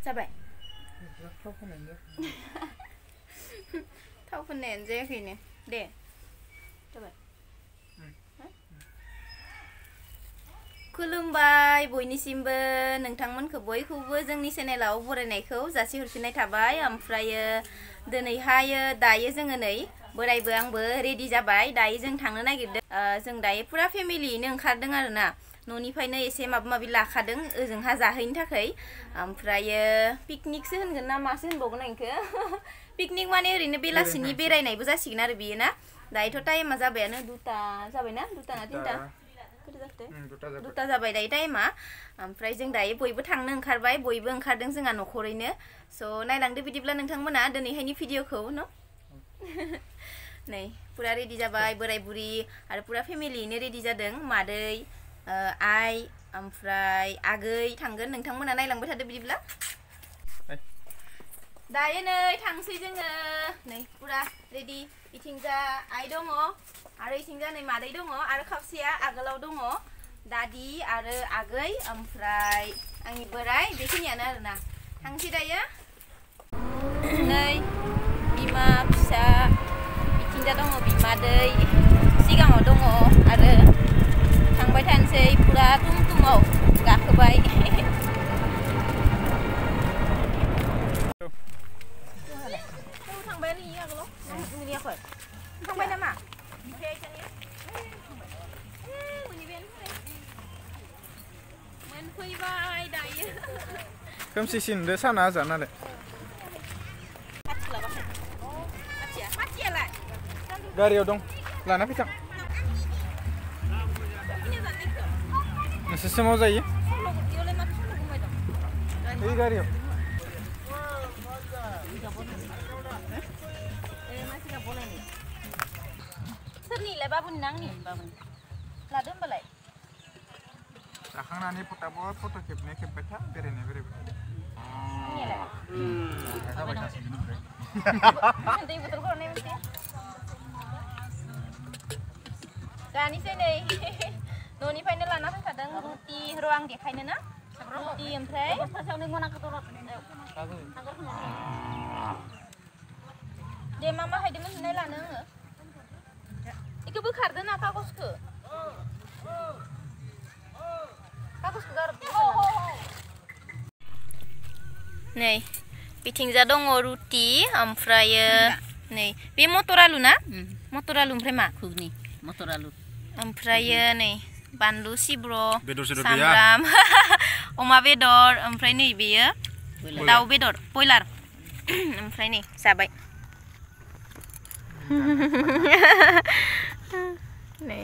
जाबाय थाव फोननायानो जायाखैनो दे जाबाय खुलुमबाय बयनिसिमबो नोंथांमोनखौ बयखौबो जोंनि चेनेलाव बरायनायखौ जासिहरफिननाय थाबाय ओमफ्रायो दिनैहायो दायो जोङो नै बोरायबो आंबो रेडि जाबाय दायो जों थांनो नागिरदों जों दायो पुरा फेमिलियैनो ओंखारदों आरोना न'निफ्रायनो एसे माबा माबि लाखादों ओजोंहा जाहैनो थाखाय ओमफ्रायो पिकनिकसो होनगोन ना मासो होनबावगोन आं इखो पिकनिक माने ओरैनो बेलासिनि बेरायनायबो जासिगोन आरो बियो ना दायोथ' टाइमा जाबायानो 2टा जाबायना 2टा ना 3टा दुटा जाबाय दायो टाइमा ओमफ्राय जों दायो बयबो थांनो ओंखारबाय बयबो ओंखारदों जोंहा न'खरैनो स' नायलांदो बिदिब्ला नोंथांमोना दिनैहायनि भिडिअखौ न नै पुरा रेडि जाबाय बोराय बुरि आरो पुरा फेमिलियैनो रेडि जादों मादै आइ ओमफ्राय आगै थांगोन नोंथांमोना नायलांबाय थादो बिदिब्ला दायो नै थांसै जोङो नै पुरा रेडि इथिंजा आइ दङ आरो इथिंजा नै मादै दङ आरो खावसेया आगोलाव दङ दादि आरो आगै ओमफ्राय आंनि बोराय बेखिनियानो आरोना थांसै दायो नै बिमा फिसा इथिंजा दङ बिमादै सिगाङाव दङ आरो थांबाय थानोसै पुरा टुमटुमाव गाखोबाय थांबायानो इयो आगोलाव नुयाखै थांबाय नामा मोनफैबाय दायो खोमसिसिनदो साना जानालाय गारियाव दं लाना फैथां नोंसोरसो माव जायो बै गारियाव सोरनिलाय बाबुनि ना आंनि बाबुनि लादो होमबालाय जाखांनानै फटाफट फट' खेबनाय खेबबाय था बेरायनाय बेरायबाय दै बोथोरखौ हरनाय मोनसे जानोसै नै न'निफ्रायनो लाना फैखादों रुटि र' आं देखायनो ना रुटि ओमफ्राय दे मा हायदोंमोन होननाय लानो आङो इखौ बोखारदो ना कागजखौ नै बिथिंजा दङ रुटि ओमफ्रायो नै बे मटर आलु ना मटर आलु ओमफ्राय मा घुगनि मटर आलु ओमफ्रायो नै बानलु सिब्र' सामब्राम अमा बेदर ओमफ्राय नै बेयो दाउ बेदर बयलार ओमफ्राय नै जाबाय नै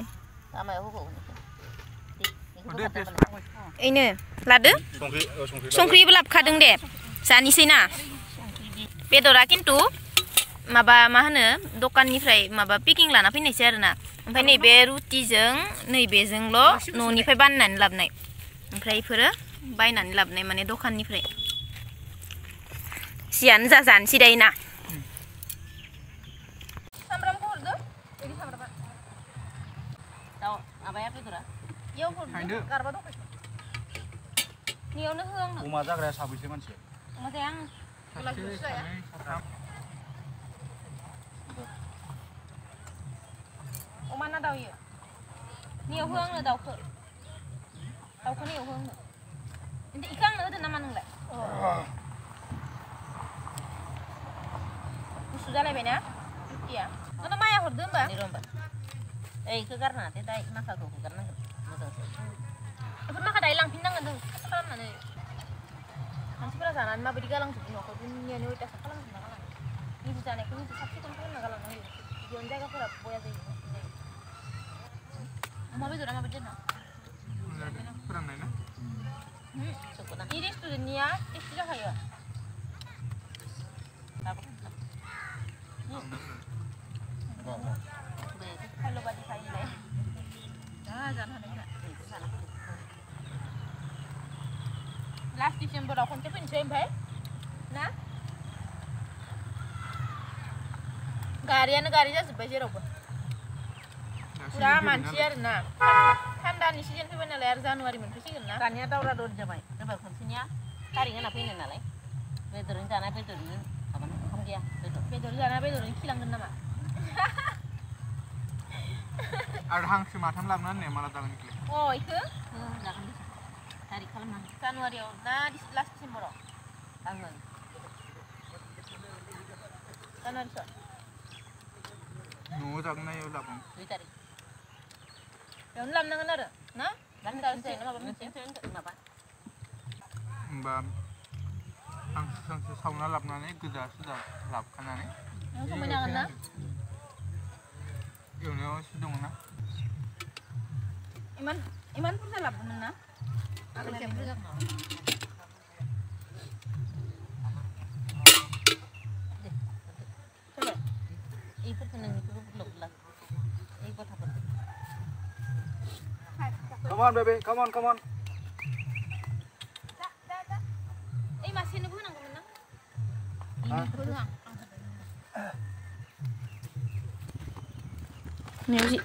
इनो लादो संख्रिबो लाबोखादों दे जानोसै ना बेदरा खिन्थु माबा मा होनो दखाननिफ्राय माबा पेकिं लाना फैनायसै आरोना ओमफ्राय नैबे रुटिजों नैबेजोंल' न'निफ्राय बानायनानै लाबोनाय ओमफ्राय इफोरो बायनानै लाबोनाय माने दखाननिफ्राय जियानो जा जानोसै दायो ना सामब्रामखौ हरदो बिदि सामब्रामा दाउ माबाया बेदरा इयाव हरदो गारबा दंखायो नियावनो हो आंनो अमा जाग्राया साबैसे मानसि अमा जाया आं गलाखौसो जाया अमा ना दाउ इयो नियाव हो आंनो दाउखौ नियाव हो आंनो इखौ आंनो होदो नामा नोंलाय गुसु जालायबायना रुटिया ना माया हरदो होमबा इखौ गारनाङा दे दाय माखाखौ गारनांगोन मोजांसो बेफोर माखा दायो लांफिननांगोन जों साफा खालामनानै मानसिफोरा जानानै माबायदि गालांजोबो न'खौ दुनियानि अयथासार खालामजोबना गालाङो निजि जानायखौ निजि साफ सिखोन खालामना गालांनांगौ बिदियावनो जायगाफोरा बया जायो अमा बेदरा माबायदि ना फोराननाय ना इ रेस्टुरेन्टनिया टेस्टि जाखायो खायल'बादि खायोलाय जानो हानाय लास्ट डिसेम्बराव खनसे फैनोसै ओमफ्राय ना गारियानो गारि जाजोब्बाय जेरावबो पुरा मानसि आरोना थान्दानि सिजन फैबाय नालाय आरो जानुवारि मोनफैसिगोन ना दानिया दावरा दावरि जाबाय एबार खनसेनिया तारिख होना फैनो नालाय बेदरजों जानाय बेदरजों माबानो ओंखाम गैया बेदर जाना बेदरजों खिलांगोन नामा? आरो हांसो माथाम लाबोना होननाया माला जागोन इखौलाय? अ इखो जागोन दे थारिख खालामनांगोन जानुवारियाव ना लास्ट डिसेम्बराव? आङो जानुवारिसो न'आव जागोन ना इयाव लाबोगोन? 2 तारिख बेयावनो लाबोनांगोन आरो ना? माबा होमबा हांसो सावना लाबोनानै गोजा सुजा लाबोखानानै समायना हागोन ना? एवनायाव एसे दङ ना? इमान बुरजा लाबोगोन ना? आगोल खेब बुरजा इफोरखौ नोंनिखौबो बुरला E गथाफोरखौ Come on baby, come on, come on. ओइ मासेनोबो होनांगौमोन ना? इनोबो होआ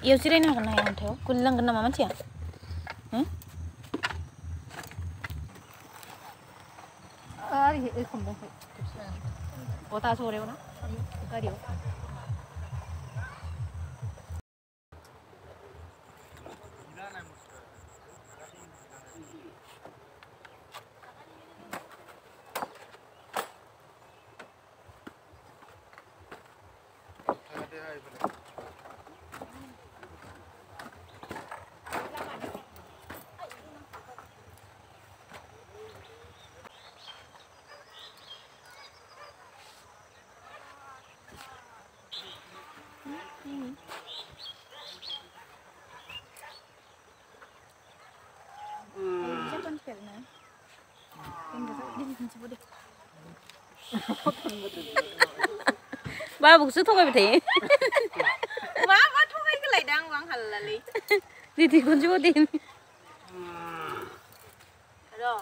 इयाव जिरायनो हागोन ना हाया अन्थायाव? गोलैलांगोन नामा मानसिया? एखम दंफै गथा सरेयाव ना? गारियाव बाबुखौसो थगायबाय थायो मा थगायगोलायदा आं हालालै दिदि खनसेबो दिन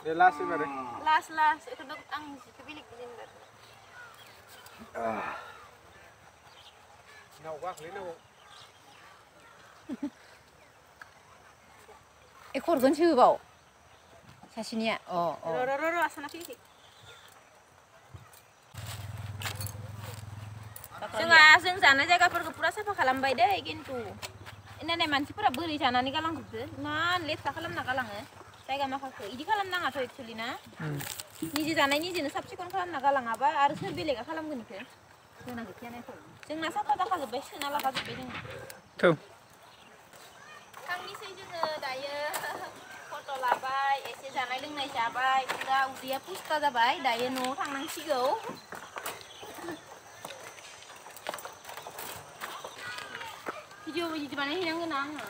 दे लास्ट एबारे लास्ट बेखौथ' आं जिखौ बेलेग जेनबाय नावगा खोलैनांगौ ए खरगोनसो होबाव सासेनिया र' आसाना फैयाखै जों जानाय जायगाफोरखौ पुरा साफा खालामबाय दै खिन्थु इनानै मानसिफोरा बोरै जानानै गालांजोबदो इमान लेथ्रा खालामना गालाङो जायगा माखाखौ इदि खालामनाङाथ' एक्चुअलि ना निजे जानाय निजेनो साफ सिखन खालामना गालाङाबा आरो सोर बेलेगा खालामगोन इखो जोंना साफा जाखाजोब्बाय सोना लागाजोब्बाय जों थांनिसै जोङो दायो फट' लाबाय एसे जानाय लोंनाय जाबाय दा उदैया पुस्ता जाबाय दायो न'आव थांनांसिगौ भिडिअ बानायहैनांगोन आङो